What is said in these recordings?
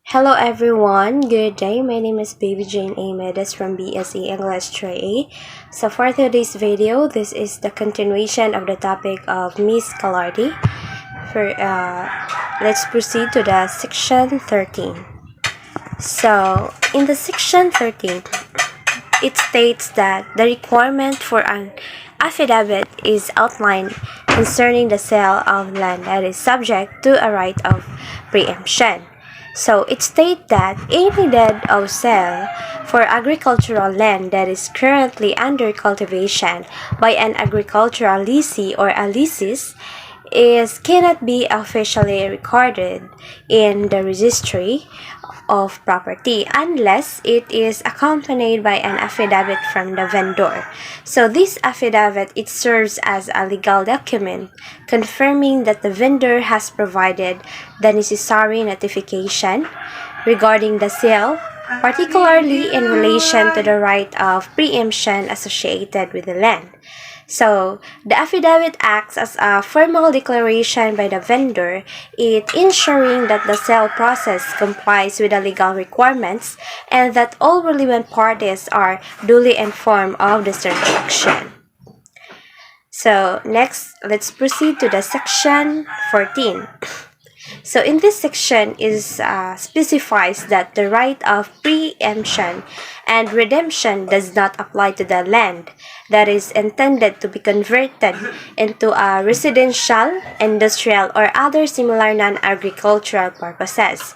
Hello everyone, good day. My name is Baby Jane A. Medes from BSc English 3A. So for today's video, this is the continuation of the topic of Miss Calardi. Let's proceed to the section 13. So in the section 13, it states that the requirement for an affidavit is outlined concerning the sale of land that is subject to a right of preemption. So it states that any deed of sale for agricultural land that is currently under cultivation by an agricultural lessee or a lessees cannot be officially recorded in the registry of property unless it is accompanied by an affidavit from the vendor. So this affidavit, it serves as a legal document confirming that the vendor has provided the necessary notification regarding the sale, particularly in relation to the right of preemption associated with the land. So, the affidavit acts as a formal declaration by the vendor, it ensuring that the sale process complies with the legal requirements and that all relevant parties are duly informed of the transaction. So, next, let's proceed to the section 14. So in this section is specifies that the right of preemption and redemption does not apply to the land that is intended to be converted into a residential, industrial, or other similar non-agricultural purposes.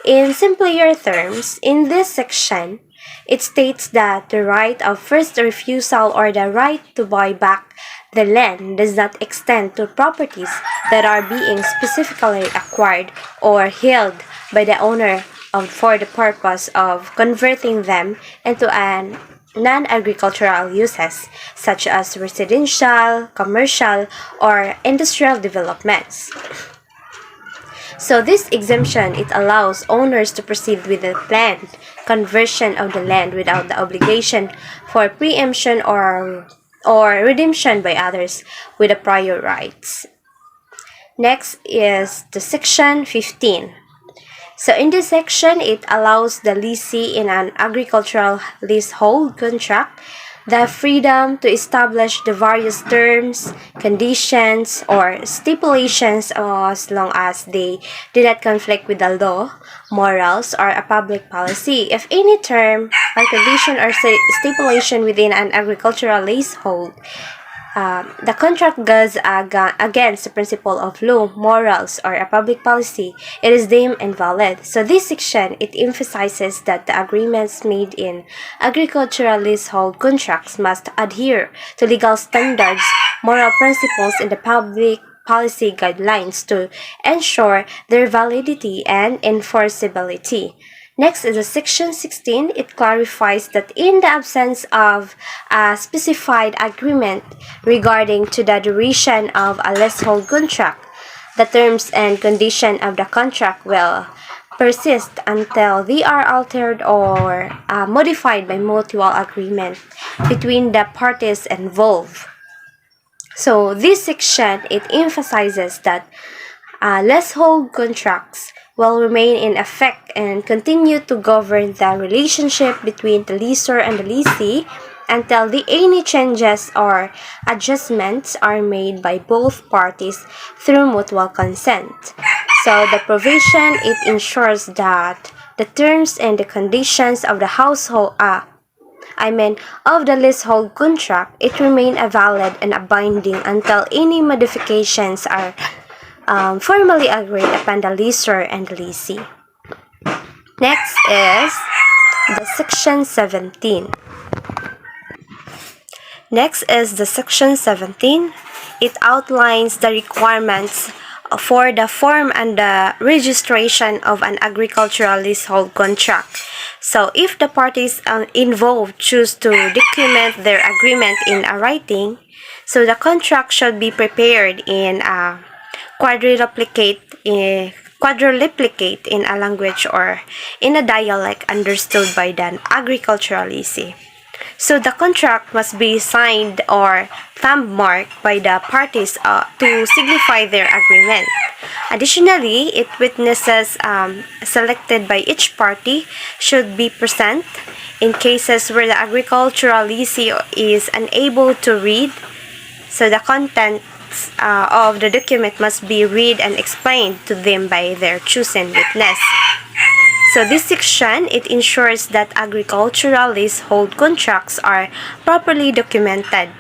In simpler terms, in this section, it states that the right of first refusal or the right to buy back the land does not extend to properties that are being specifically acquired or held by the owner for the purpose of converting them into an non-agricultural uses such as residential, commercial, or industrial developments. So this exemption, it allows owners to proceed with the planned conversion of the land without the obligation for preemption or redemption by others with the prior rights. Next is the section 15. So in this section, it allows the lessee in an agricultural leasehold contract the freedom to establish the various terms, conditions, or stipulations as long as they do not conflict with the law, morals, or a public policy. If any term or condition or stipulation within an agricultural leasehold the contract goes against the principle of law, morals, or a public policy, it is deemed invalid. So this section, it emphasizes that the agreements made in agricultural leasehold contracts must adhere to legal standards, moral principles, and the public policy guidelines to ensure their validity and enforceability. Next is section 16. It clarifies that in the absence of a specified agreement regarding to the duration of a leasehold contract, the terms and conditions of the contract will persist until they are altered or modified by mutual agreement between the parties involved. So this section, it emphasizes that leasehold contracts will remain in effect and continue to govern the relationship between the lessor and the lessee until any changes or adjustments are made by both parties through mutual consent. So the provision, it ensures that the terms and the conditions of the of the leasehold contract, it remain valid and binding until any modifications are formally agreed upon the lessor and the lessee. Next is the section 17. Next is the section 17. It outlines the requirements for the form and the registration of an agricultural leasehold contract. So if the parties involved choose to document their agreement in a writing, so the contract should be prepared in a quadruplicate in a language or in a dialect understood by the agricultural lessee. So the contract must be signed or thumb marked by the parties to signify their agreement. Additionally, witnesses selected by each party should be present in cases where the agricultural lessee is unable to read. So the contents of the document must be read and explained to them by their chosen witness. So this section, it ensures that agricultural leasehold contracts are properly documented,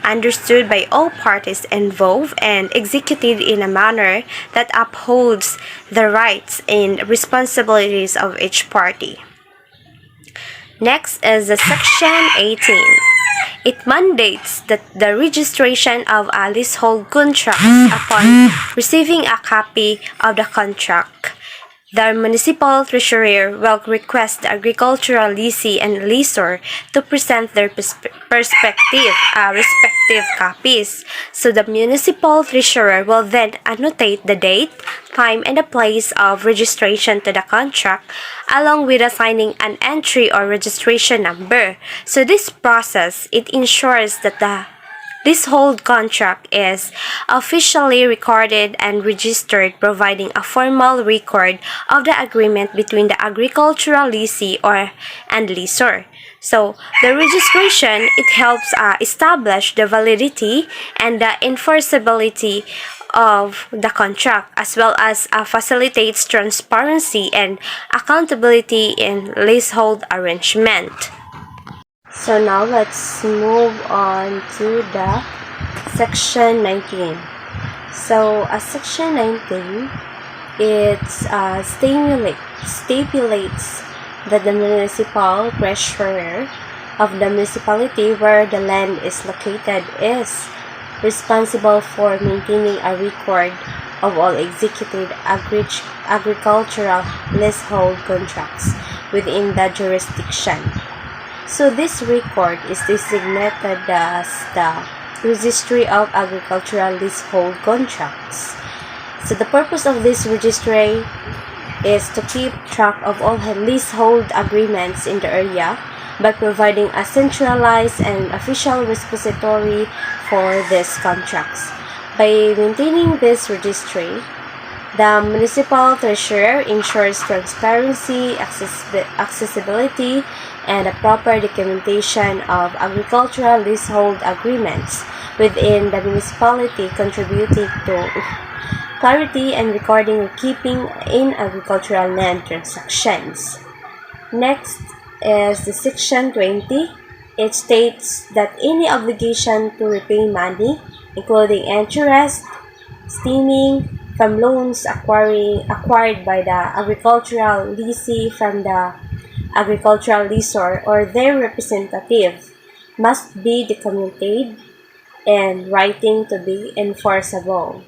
understood by all parties involved, and executed in a manner that upholds the rights and responsibilities of each party. Next is the section 18. It mandates that the registration of a leasehold contract upon receiving a copy of the contract. The municipal treasurer will request the agricultural lessee and lessor to present their respective copies. So the municipal treasurer will then annotate the date, time, and the place of registration to the contract, along with assigning an entry or registration number. So this process, it ensures that the leasehold contract is officially recorded and registered, providing a formal record of the agreement between the agricultural lessee and lessor. So the registration, it helps establish the validity and the enforceability of the contract, as well as facilitates transparency and accountability in leasehold arrangement. So now let's move on to the section 19. So section 19, it stipulates that the municipal treasurer of the municipality where the land is located is responsible for maintaining a record of all executed agricultural leasehold contracts within the jurisdiction. So this record is designated as the Registry of Agricultural Leasehold Contracts. So the purpose of this registry is to keep track of all leasehold agreements in the area by providing a centralized and official repository for these contracts. By maintaining this registry, the municipal treasurer ensures transparency, accessibility, and a proper documentation of agricultural leasehold agreements within the municipality, contributing to clarity and recording and keeping in agricultural land transactions. Next is the section 20. It states that any obligation to repay money, including interest, stemming from loans acquired by the agricultural lessee from the agricultural lessor or their representative, must be documented in writing to be enforceable.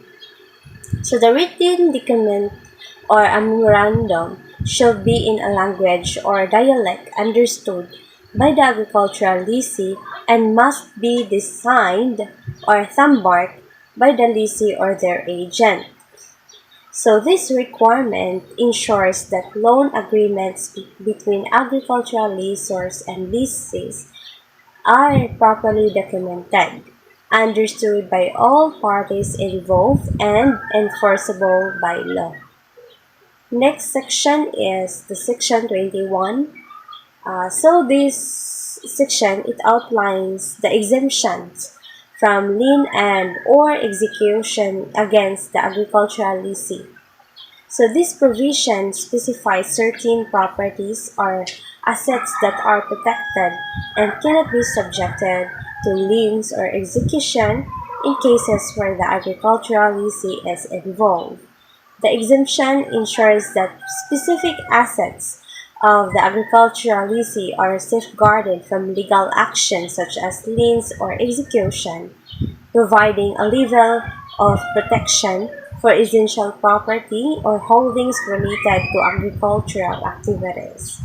So the written document or a memorandum should be in a language or dialect understood by the agricultural lessee and must be signed or thumb marked by the lessee or their agent. So this requirement ensures that loan agreements between agricultural lessors and lessees are properly documented, understood by all parties involved, and enforceable by law. Next section is the section 21. So this section, it outlines the exemptions from lien and or execution against the agricultural lessee. So this provision specifies certain properties or assets that are protected and cannot be subjected to liens or execution in cases where the agricultural lessee is involved. The exemption ensures that specific assets of the agricultural lessee are safeguarded from legal action such as liens or execution, providing a level of protection for essential property or holdings related to agricultural activities.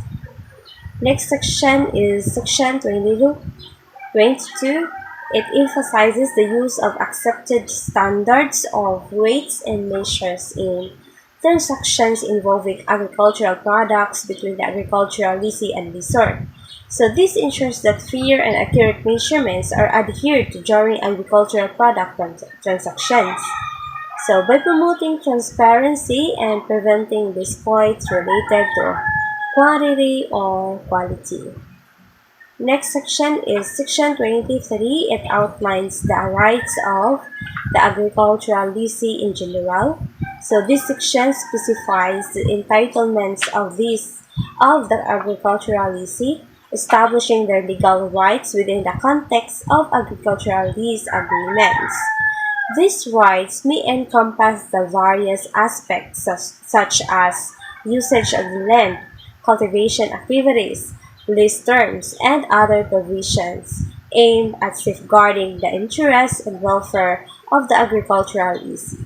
Next section is section 22. It emphasizes the use of accepted standards of weights and measures in transactions involving agricultural products between the agricultural lessee and lessor. So this ensures that fair and accurate measurements are adhered to during agricultural product transactions. So by promoting transparency and preventing disputes related to quantity or quality. Next section is section 23. It outlines the rights of the agricultural lessee in general. So this section specifies the entitlements of the agricultural lessee, establishing their legal rights within the context of agricultural lease agreements. These rights may encompass the various aspects such as usage of the land, cultivation activities, lease terms, and other provisions aimed at safeguarding the interests and welfare of the agricultural lease.